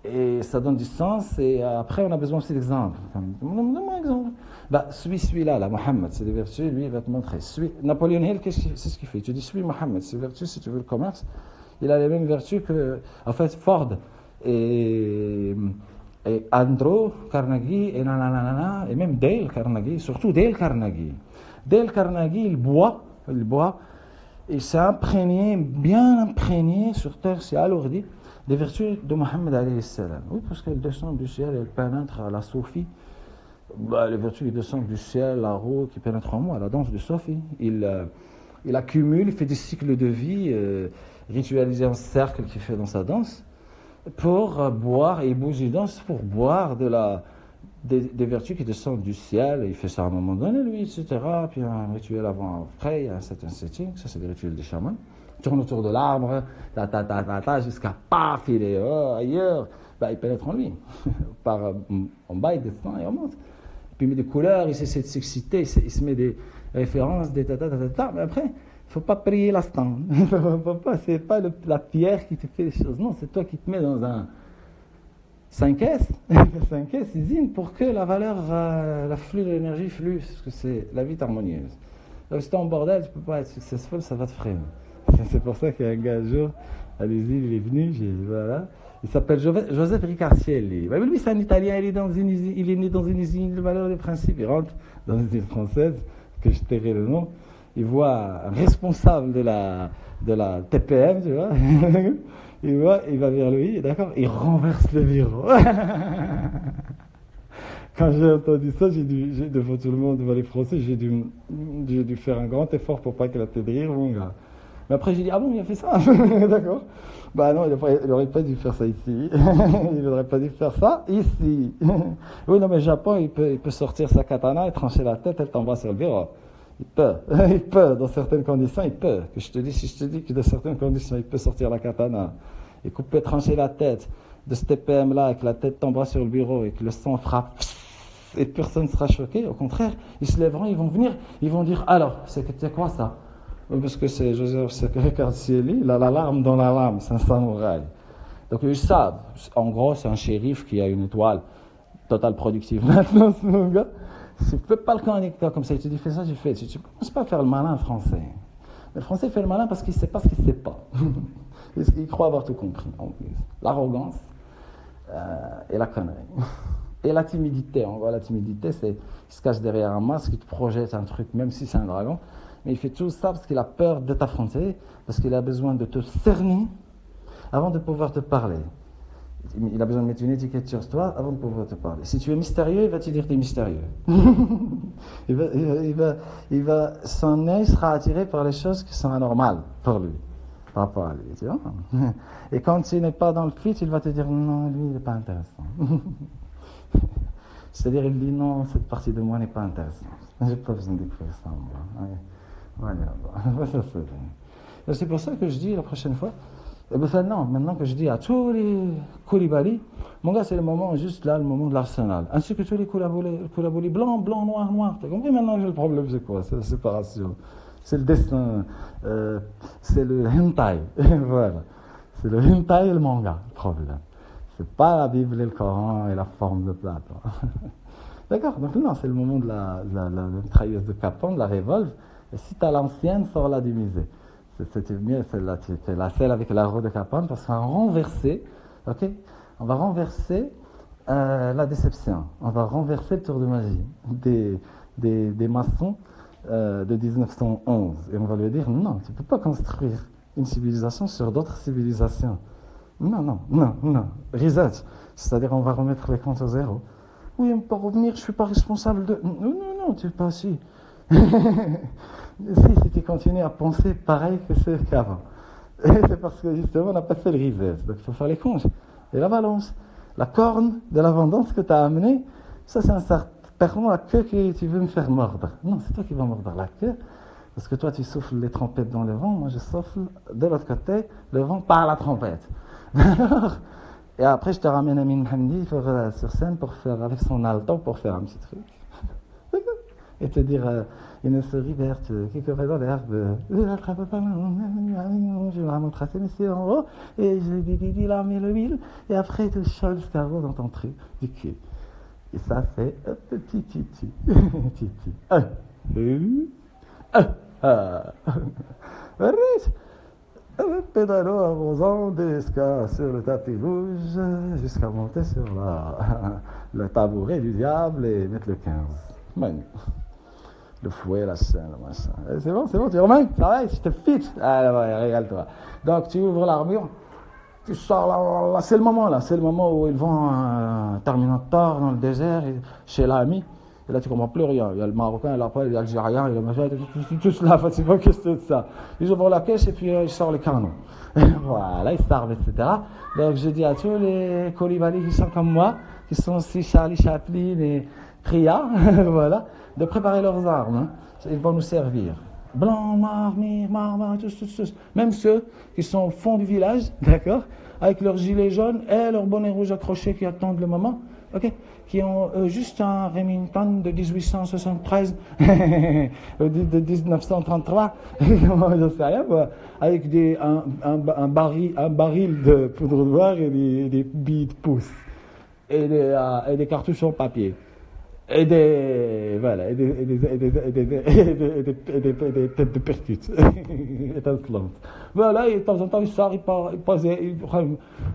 Et ça donne du sens, et après on a besoin aussi d'exemples. Donne-moi un exemple. Celui-là, Mohammed, c'est des vertus, lui il va te montrer. Napoléon Hill, c'est ce qu'il fait. Tu dis, suis Mohammed, c'est vertus, si tu veux le commerce, il a les mêmes vertus que, en fait, Ford et Andrew Carnegie, et nanana, et même Dale Carnegie, surtout Dale Carnegie. Dale Carnegie, il boit, il s'est bien imprégné sur terre, c'est alourdi, des vertus de Mohammed alayhi salam. Oui, parce qu'elle descend du ciel, elle pénètre à la Sophie. Les vertus qui descendent du ciel, la roue qui pénètre en moi, la danse de Sophie. Il accumule, il fait des cycles de vie, ritualisé en cercle qu'il fait dans sa danse, pour boire, et il bouge, il danse pour boire des vertus qui descendent du ciel. Il fait ça à un moment donné, lui, etc. Puis un rituel avant, après, il y a un certain setting, ça c'est des rituels des chamans. Il tourne autour de l'arbre, jusqu'à paf, il est ailleurs. Il pénètre en lui. En bas, il descend et remonte. Puis il met des couleurs, il essaie de s'exciter, il se met des références, des mais après, il ne faut pas prier l'instant. C'est pas la pierre qui te fait les choses. Non, c'est toi qui te mets dans un 5S, 5S usine pour que la valeur, la flux de l'énergie flue, parce que c'est la vie est harmonieuse. Donc si tu es en bordel, tu ne peux pas être successful, ça va te freiner. C'est pour ça qu'il y a un gars un jour, à l'usine, il est venu, voilà. Il s'appelle Joseph Ricarcielli. Lui, c'est un Italien, il est né dans une usine de valeurs et de principes. Il rentre dans une usine française, que je tairai le nom. Il voit un responsable de la TPM, tu vois. Il va vers lui, d'accord. Il renverse le bureau. Quand j'ai entendu ça, devant tout le monde, devant les Français, j'ai dû faire un grand effort pour pas qu'il a tête de rire, mon gars. Mais après, j'ai dit, ah bon, il a fait ça. D'accord. Non, il n'aurait pas dû faire ça ici. Il n'aurait pas dû faire ça ici. Oui, non, mais le Japon, il peut sortir sa katana et trancher la tête, elle tombe sur le bureau. Il peut, dans certaines conditions, il peut. Si je te dis que dans certaines conditions, il peut sortir la katana et couper, trancher la tête de ce TPM-là, et que la tête tombera sur le bureau et que le sang frappe, et personne ne sera choqué. Au contraire, ils se lèveront, ils vont venir, ils vont dire, alors, c'est quoi ça? Parce que c'est Joseph Ricarcielli, il a la larme dans la lame, c'est un samouraï. Donc ils savent, en gros, c'est un shérif qui a une étoile totale productive. Maintenant, mon gars, tu ne peux pas le connecter comme ça. Tu dis, fais ça, tu fais. Tu ne commences pas à faire le malin français. Le français fait le malin parce qu'il ne sait pas ce qu'il ne sait pas. Il croit avoir tout compris, en plus. L'arrogance et la connerie. Et la timidité. En gros, la timidité, c'est il se cache derrière un masque, il te projette un truc, même si c'est un dragon. Mais il fait tout ça parce qu'il a peur de t'affronter, parce qu'il a besoin de te cerner avant de pouvoir te parler. Il a besoin de mettre une étiquette sur toi avant de pouvoir te parler. Si tu es mystérieux, il va te dire que tu es mystérieux. Il va, son œil sera attiré par les choses qui sont anormales pour lui, par rapport à lui. Tu vois. Et quand tu n'es pas dans le fit, il va te dire non, lui, il n'est pas intéressant. C'est-à-dire, il dit non, cette partie de moi n'est pas intéressante. J'ai pas besoin de découvrir ça en moi. Voilà. C'est pour ça que je dis la prochaine fois. Non, maintenant que je dis à tous les Koulibaly, mon gars, c'est le moment, juste là, le moment de l'Arsenal. Ainsi que tous les Koulibaly, blanc, blanc, noir, noir. T'as compris maintenant que le problème, c'est quoi? C'est la séparation. C'est le destin. C'est le hentai. Voilà. C'est le hentai et le manga, le problème. C'est pas la Bible et le Coran et la forme de Platon. D'accord? Donc, non, c'est le moment de la mitrailleuse de Capone, de la révolve. Et si t'as l'ancienne, sors-la du musée. C'était mieux celle-là, c'était celle avec la roue de Capone, parce qu'on va renverser, ok? On va renverser la déception. On va renverser le tour de magie des maçons de 1911. Et on va lui dire, non, tu ne peux pas construire une civilisation sur d'autres civilisations. Non. Reset. C'est-à-dire, on va remettre les comptes au zéro. Oui, on peut revenir, je ne suis pas responsable de... Non, tu n'es pas si. Si tu continues à penser pareil que ce qu'avant. Et c'est parce que justement, on n'a pas fait le reset. Donc, il faut faire les comptes. Et la balance, la corne de l'abondance que tu as amenée, ça, c'est un certain... Pardon, la queue que tu veux me faire mordre. Non, c'est toi qui vas mordre la queue. Parce que toi, tu souffles les trompettes dans le vent. Moi, je souffle de l'autre côté le vent par la trompette. Et après, je te ramène Amin Hamdi sur scène pour faire, avec son alto pour faire un petit truc. Et te dire une souris verte qui courait dans l'herbe. Je l'attrape pas, je vais vraiment tracer mes yeux en haut. Et je lui dis là, mets le huile. Et après, tu choles le carreau dans ton truc du cul. Et ça fait un petit titi. Titi. Pédalo arrosant d'esca sur le tapis rouge jusqu'à monter sur le tabouret du diable et mettre le 15. Manu. Le fouet, la chaîne, le machin. C'est bon, tu remets? Ça va, je te fixe. Allez, régale-toi. Donc, tu ouvres l'armure, tu sors là, c'est le moment où ils vont à Terminator dans le désert, chez l'ami. Et là, tu comprends plus rien. Il y a le Marocain, l'après, il y a l'Algérien, il y a le machin, tous là, c'est pas question de ça. Ils ouvrent la caisse et puis ils sortent les canons. Voilà, ils servent, etc. Donc, je dis à tous les Koulibaly qui sont comme moi, qui sont aussi Charlie Chaplin et Priya, voilà, de préparer leurs armes. Hein. Ils vont nous servir. Blanc, noir, marre, tous. Même ceux qui sont au fond du village, d'accord, avec leurs gilets jaunes et leurs bonnets rouges accrochés qui attendent le moment, ok, qui ont juste un Remington de 1873, de 1933, je sais rien, avec un baril de poudre noire et des billes de pouce, et des cartouches en papier. Et des têtes de percute étincelantes. Voilà, et de temps en temps, il sort, il prend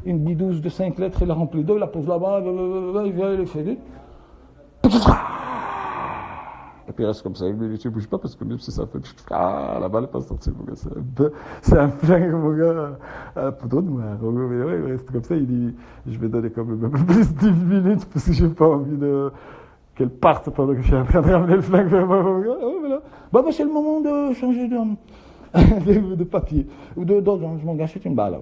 une bidouze de 5 lettres, il la remplit d'eau, il la pose là-bas, il vient, il fait vite. Et puis il reste comme ça, il me dit, tu bouges pas, parce que même si ça fait, la balle n'est pas sortie, mon gars, c'est un flingue, mon gars, un poudre noire, mais ouais, il reste comme ça, il dit, je vais donner quand même un peu plus de 10 minutes, parce que j'ai pas envie qu'elle parte pendant que je suis en train de ramener le flingue vers moi. Voilà. Bah, c'est le moment de changer de papier. Ou je m'en gâche, c'est une balle.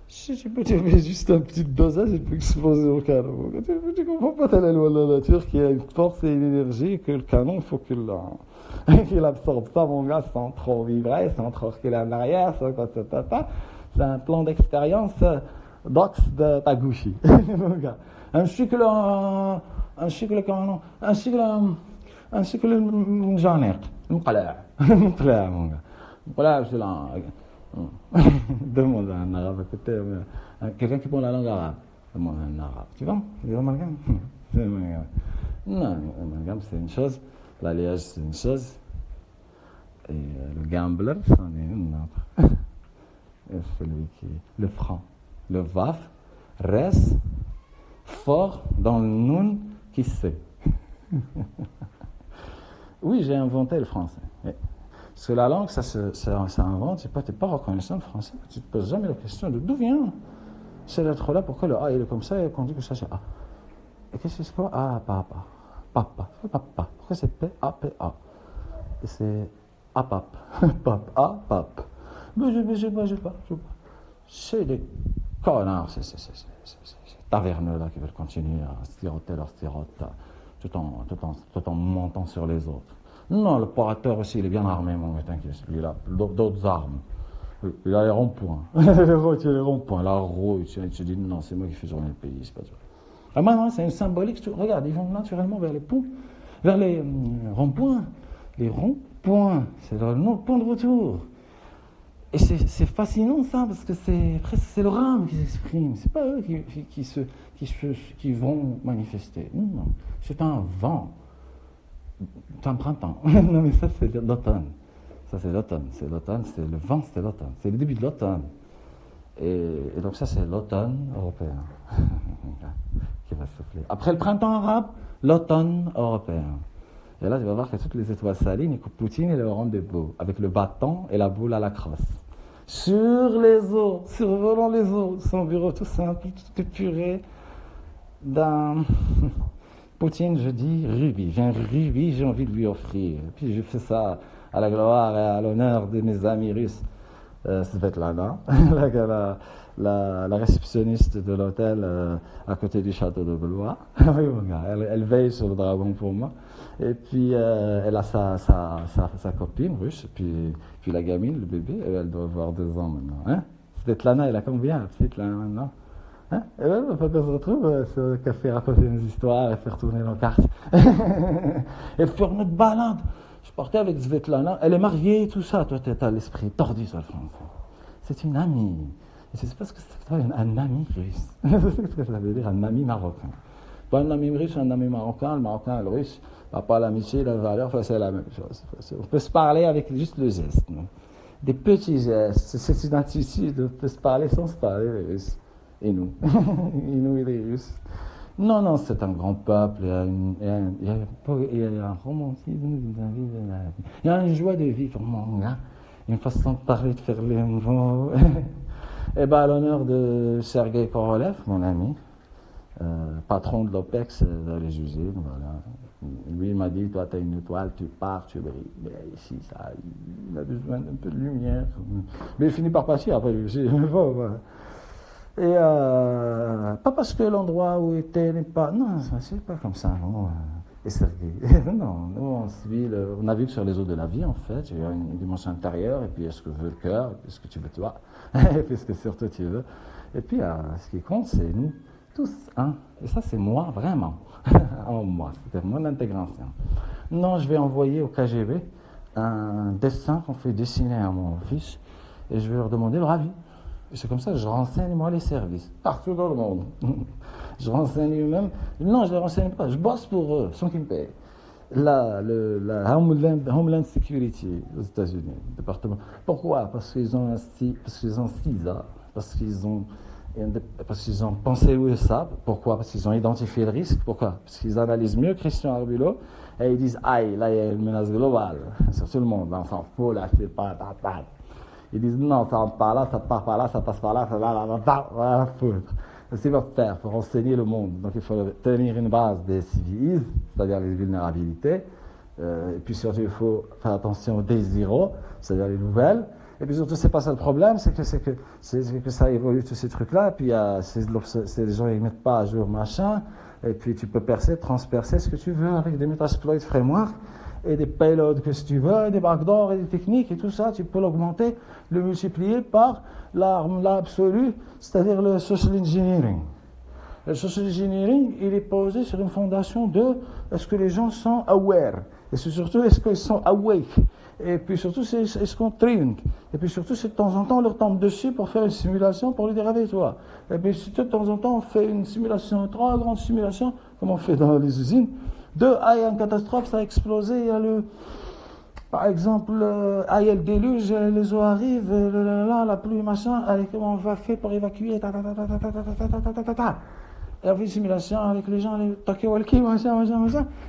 Si peux juste un petit dosage, il peut exploser au canon. Tu comprends pas telle loi de la nature qui a une force et une énergie que le canon, il faut qu'il absorbe ça, mon gars, sans trop vibrer, sans trop reculer en arrière, sans quoi, c'est un plan d'expérience d'Ox de Taguchi, mon gars. Un cycle جانق مقلع mon gars. Mqla, c'est là. Demande à un arabe à côté. Quelqu'un qui parle la langue arabe. Demande à un arabe. Tu vois? C'est amalgame. C'est amalgame. Non, l'amalgame, c'est une chose. L'alliage, c'est une chose. Et le gambler, c'en est une autre. Et celui qui... Le franc. Le vaf reste fort dans le noun qui sait. Oui, j'ai inventé le français. Parce que la langue, ça invente, tu n'es pas reconnaissant le français. Tu ne te poses jamais la question de d'où vient. Ces lettres-là, pourquoi le A il est comme ça et qu'on dit que ça c'est A? Et qu'est-ce que c'est quoi? Ah, papa. Papa. C'est papa. Pourquoi c'est P-A-P-A? Et c'est A-pap. Pap. A-pap. Mais je sais pas. C'est des connards, ces taverneux-là qui veulent continuer à siroter leur sirote tout en montant sur les autres. Non, le porateur aussi, il est bien armé, mon gars, t'inquiète. Lui, il a d'autres armes. Il a les ronds-points. Les ronds-points, la rouille. Tu te dis, non, c'est moi qui fais tourner le pays, c'est pas toi. Ah, maintenant, c'est une symbolique. Regarde, ils vont naturellement vers les ponts, vers les ronds-points. Les ronds-points, c'est le point de retour. Et c'est fascinant ça, parce que c'est le rame qui s'exprime. C'est pas eux qui vont manifester. Non, c'est un vent. C'est un printemps. Non, mais ça, c'est l'automne. Ça, c'est l'automne. C'est le vent, c'est l'automne. C'est le début de l'automne. Et donc ça, c'est l'automne européen qui va souffler. Après le printemps arabe, l'automne européen. Et là, tu vas voir que toutes les étoiles salines, Poutine, il est au rendez-vous, avec le bâton et la boule à la crosse. Sur les eaux, survolant les eaux, son bureau tout simple, tout épuré, d'un Poutine, je dis rubis. J'ai un rubis, j'ai envie de lui offrir. Et puis je fais ça à la gloire et à l'honneur de mes amis russes. Svetlana, la réceptionniste de l'hôtel à côté du château de Blois. Oui, mon gars, elle veille sur le dragon pour moi. Et puis elle a sa copine russe, puis la gamine, le bébé, elle doit avoir 2 ans maintenant. Hein? Svetlana, elle a combien, la petite là maintenant? Hein? Et bien, il faut qu'on se retrouve sur le café, raconter nos histoires et faire tourner nos cartes. Et faire notre balade. Je partais avec Svetlana, elle est mariée, tout ça. Toi, t'as l'esprit tordu sur le français. C'est une amie. Et c'est parce que c'est un ami russe. C'est ce que ça veut dire, un ami marocain. Pas un ami russe, un ami marocain. Le marocain et le russe, pas l'amitié, la valeur, c'est la même chose. On peut se parler avec juste le geste. Non? Des petits gestes. C'est une attitude, on peut se parler sans se parler, les Russes. Et nous. Et nous et les Russes. Non, c'est un grand peuple, il y a un romantisme, il y a une joie de vivre, mon gars, une façon de parler, de faire les mots. Et bien, à l'honneur de Sergei Korolev, mon ami, patron de l'OPEX dans les usines, voilà. Lui, il m'a dit, toi, tu as une étoile, tu pars, tu brilles. Mais ici, ça, il a besoin d'un peu de lumière. Mais il finit par passer après lui aussi. Voilà. Et pas parce que l'endroit où il était n'est pas... Non, c'est pas comme ça, non. Et Sergei. Non, nous, on a vu que sur les eaux de la vie, en fait, il y a une dimension intérieure, et puis est-ce que veut le cœur, et puis ce que tu veux toi, et puis ce que surtout tu veux. Et puis, ce qui compte, c'est nous, tous, hein. Et ça, c'est moi, vraiment. En moi, c'est mon intégration. Non, je vais envoyer au KGB un dessin qu'on fait dessiner à mon fils, et je vais leur demander leur avis. C'est comme ça que je renseigne, moi, les services, partout dans le monde. Je renseigne eux-mêmes. Non, je ne les renseigne pas, je bosse pour eux, sans qu'ils me payent. La Homeland Security aux États-Unis, le département. Pourquoi? Parce qu'ils ont 6 ans, parce qu'ils ont pensé où ils savent. Pourquoi? Parce qu'ils ont identifié le risque. Pourquoi? Parce qu'ils analysent mieux Christian Arbulot et ils disent, aïe, là, il y a une menace globale sur tout le monde. Là, on s'en fout, là, c'est pas. Ils disent non, ça rentre par là, ça part par là, ça passe par là, ça va la foutre. C'est ce qu'il va faire pour renseigner le monde. Donc il faut tenir une base des CVEs, c'est-à-dire les vulnérabilités. Et puis surtout, il faut faire attention aux day zero, c'est-à-dire les nouvelles. Et puis surtout, c'est pas ça le problème, c'est que ça évolue tous ces trucs-là. Et puis les gens ils mettent pas à jour machin. Et puis tu peux transpercer ce que tu veux avec des Metasploit framework. Et des payloads que si tu veux, des backdoors et des techniques et tout ça, tu peux l'augmenter, le multiplier par l'arme là absolue, c'est-à-dire le social engineering. Le social engineering, il est posé sur une fondation de est-ce que les gens sont aware, et surtout est-ce qu'ils sont awake, et puis surtout c'est est-ce qu'on trained, et puis surtout c'est de temps en temps on leur tombe dessus pour faire une simulation pour lui dire réveille-toi. Et puis si de temps en temps on fait une simulation, 3 grandes simulations, comme on fait dans les usines. Il y a une catastrophe, ça a explosé, il y a par exemple, il y a le déluge, les eaux arrivent, la pluie, machin, allez, comment on va faire pour évacuer, Et on fait une simulation avec les gens, les talkie-walkie, machin,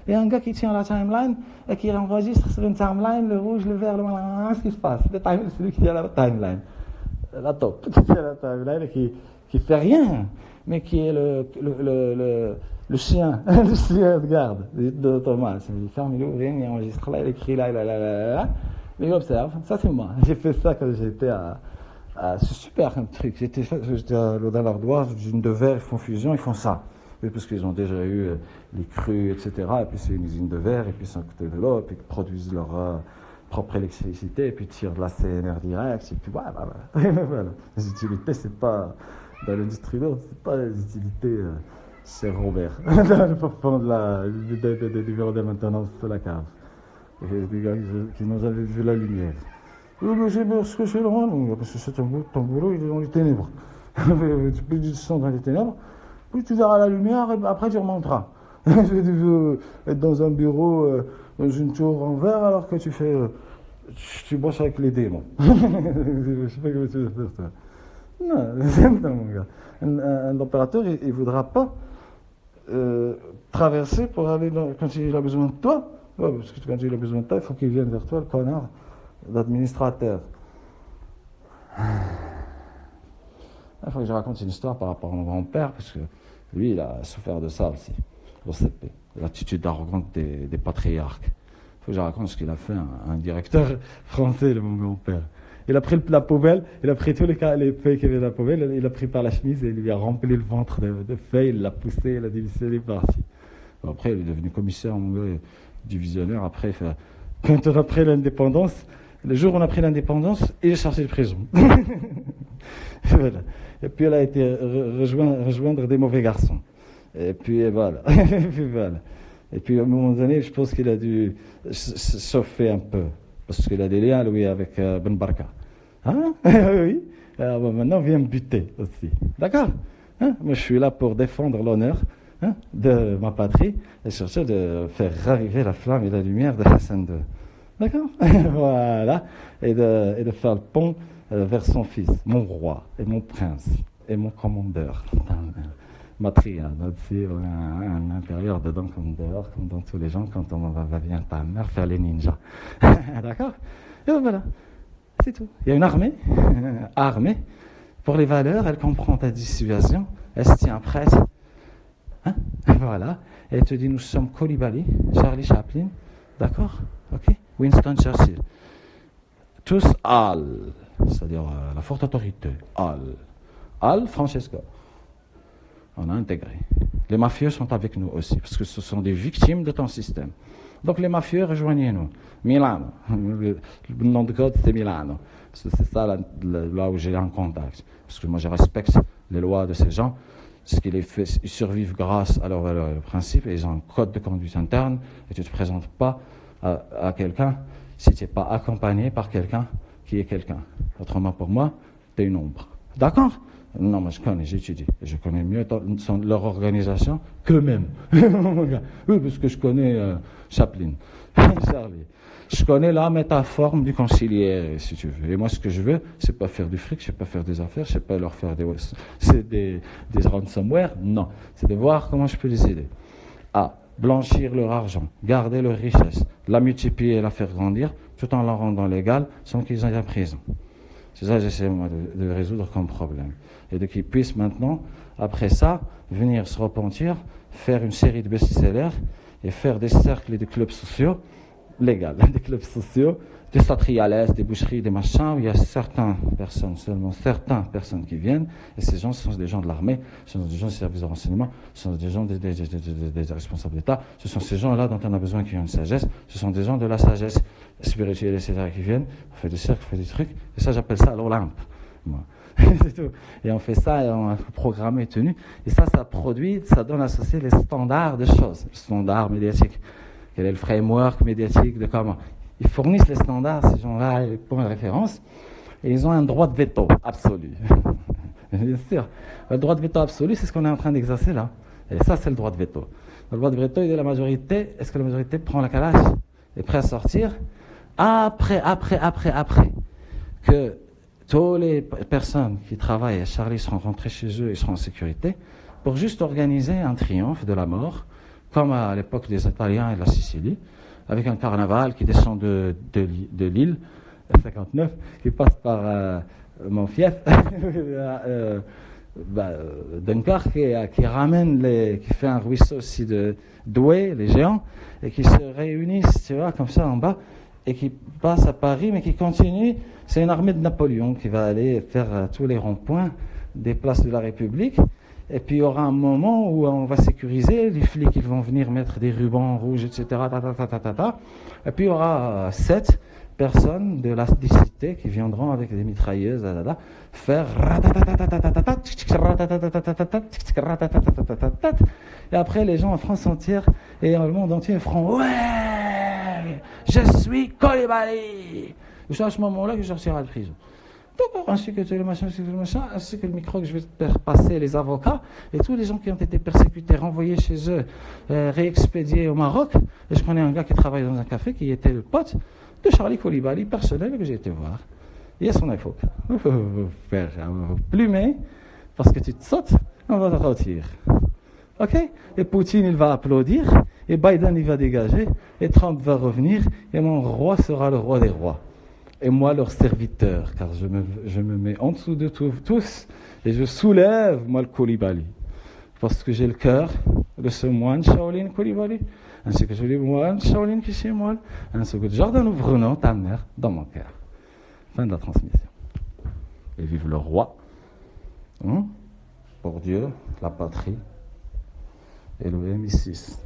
et un gars qui tient la timeline, et qui enregistre sur une timeline, le rouge, le vert, ce qui se passe. C'est lui qui tient la timeline. La top, qui tient la timeline, et qui fait rien, mais qui est le chien, le chien de garde de Thomas. Il ferme, il ouvre, il enregistre là, il écrit là, mais il observe. Ça, c'est moi. J'ai fait ça quand j'étais c'est super un truc. J'étais dans l'ardoise, usine de verre, ils font fusion, ils font ça. Oui, parce qu'ils ont déjà eu les crues, etc. Et puis c'est une usine de verre, et puis c'est un côté de l'eau, et puis ils produisent leur propre électricité, et puis tirent de la CNR direct, et puis voilà. Voilà. Les utilités, c'est pas, dans l'industrie lourde, c'est pas les utilités chez Robert, dans le fond du bureau de maintenance de la cave. Et des gars qui n'ont jamais vu la lumière. Oui, mais j'ai ce que c'est loin, parce que c'est ton boulot, il est dans les ténèbres. Tu peux descendre dans les ténèbres, puis tu verras la lumière, et après tu remonteras. Tu veux être dans un bureau, dans une tour en verre, alors que tu bosses avec les démons. Je sais pas comment tu veux faire ça. Non, mon gars. Un opérateur, il ne voudra pas traverser pour aller quand il a besoin de toi. Ouais, parce que quand il a besoin de toi, il faut qu'il vienne vers toi, le connard d'administrateur. Il faut que je raconte une histoire par rapport à mon grand-père, parce que lui, il a souffert de ça aussi, au CP, l'attitude arrogante des patriarques. Il faut que je raconte ce qu'il a fait un directeur français, mon grand-père. Il a pris la poubelle, il a pris tous les feuilles qu'il y avait dans la poubelle, il a pris par la chemise et il lui a rempli le ventre de feuilles, il l'a poussé, il a démissionné, il est parti. Bon, après, il est devenu commissaire, mon gars, divisionnaire. Après, quand on a pris l'indépendance, le jour où on a pris l'indépendance, il est sorti de prison. Voilà. Et puis, il a été rejoindre des mauvais garçons. Et puis, voilà. Et puis, à un moment donné, je pense qu'il a dû se chauffer un peu. Parce qu'il a des liens, lui, avec Ben Barka. Hein? Oui. Alors, bon, maintenant, viens me buter aussi. D'accord? Hein? Moi, je suis là pour défendre l'honneur de ma patrie et surtout de faire raviver la flamme et la lumière de Hassan II. D'accord? Voilà. Et de faire le pont vers son fils, mon roi et mon prince et mon commandeur. Ma triade aussi, à l'intérieur, dedans comme dehors, comme dans tous les gens, quand on va venir ta mère faire les ninjas. D'accord? Et voilà. C'est tout. Il y a une armée, pour les valeurs, elle comprend ta dissuasion, elle se tient prête. Hein? Voilà. Et elle te dit, nous sommes Coulibaly, Charlie Chaplin, d'accord? Ok? Winston Churchill. Tous Al, c'est-à-dire la forte autorité. Al, Francesco. On a intégré. Les mafieux sont avec nous aussi, parce que ce sont des victimes de ton système. Donc les mafieux, rejoignez-nous. Milano. Le nom de code, c'est Milano. C'est ça là où j'ai un contact. Parce que moi, je respecte les lois de ces gens. Ce qu'ils ils survivent grâce à leurs valeurs et leurs principes, et ils ont un code de conduite interne, et tu ne te présentes pas à quelqu'un si tu n'es pas accompagné par quelqu'un qui est quelqu'un. Autrement, pour moi, tu es une ombre. D'accord? Non, mais je connais, j'étudie. Et je connais mieux leur organisation qu'eux-mêmes. Oui, parce que je connais Chaplin, Charlie. Je connais la métaphore du conciliaire, si tu veux. Et moi, ce que je veux, c'est pas faire du fric, je sais pas faire des affaires, je sais pas leur faire des ransomware. Non, c'est de voir comment je peux les aider à blanchir leur argent, garder leur richesse, la multiplier et la faire grandir, tout en la rendant légale, sans qu'ils aillent en prison. C'est ça que j'essaie moi, de résoudre comme problème. Et de qu'ils puissent maintenant, après ça, venir se repentir, faire une série de best-sellers et faire des cercles et des clubs sociaux légaux, des clubs sociaux, des satriales, des boucheries, des machins, où il y a certaines personnes qui viennent, et ces gens sont des gens de l'armée, ce sont des gens des services de renseignement, ce sont des gens des responsables d'État, ce sont ces gens-là dont on a besoin qui ont une sagesse, ce sont des gens de la sagesse spirituelle, etc., qui viennent, on fait des cercles, on fait des trucs, et ça j'appelle ça l'Olympe. Moi. C'est tout. Et on fait ça, et on a programmé, tenu, et ça produit, ça donne associé les standards de choses, les standards médiatiques. Quel est le framework médiatique de comment ils fournissent les standards, ces gens-là, les points de référence, et ils ont un droit de veto absolu. Bien sûr. Le droit de veto absolu, c'est ce qu'on est en train d'exercer là. Et ça, c'est le droit de veto. Le droit de veto, il est la majorité. Est-ce que la majorité prend la calache, est prête à sortir après que toutes les personnes qui travaillent à Charlie seront rentrées chez eux et seront en sécurité pour juste organiser un triomphe de la mort, comme à l'époque des Italiens et de la Sicile, avec un carnaval qui descend de l'île, 59, qui passe par mon fief, Dunkar qui ramène qui fait un ruisseau aussi de doués, les géants, et qui se réunissent, tu vois, comme ça en bas, et qui passe à Paris, mais qui continue. C'est une armée de Napoléon qui va aller faire tous les ronds-points des places de la République. Et puis il y aura un moment où on va sécuriser, les flics ils vont venir mettre des rubans rouges, etc. Et puis il y aura 7 personnes de la cité qui viendront avec des mitrailleuses faire et après les gens en France entière et dans le monde entier feront ouais, je suis Coulibaly. C'est à ce moment-là que je sortirai de prison. D'accord, ainsi que le machin, ainsi que le micro que je vais faire passer les avocats et tous les gens qui ont été persécutés, renvoyés chez eux, réexpédiés au Maroc. Et je connais un gars qui travaille dans un café qui était le pote de Charlie Coulibaly, personnel, que j'ai été voir. Il y a son avocat. Faire plumer, parce que tu te sautes, on va te retirer. Ok? Et Poutine, il va applaudir, et Biden, il va dégager, et Trump va revenir, et mon roi sera le roi des rois. Et moi, leur serviteur, car je me mets en dessous de tous, et je soulève, moi, le Coulibaly. Parce que j'ai le cœur de ce moine Shaolin Coulibaly, ainsi que je les moines Shaolin qui chez moi, ainsi que Jordan Bruno, ta mère, dans mon cœur. Fin de la transmission. Et vive le roi, pour Dieu, la patrie, et le MI6.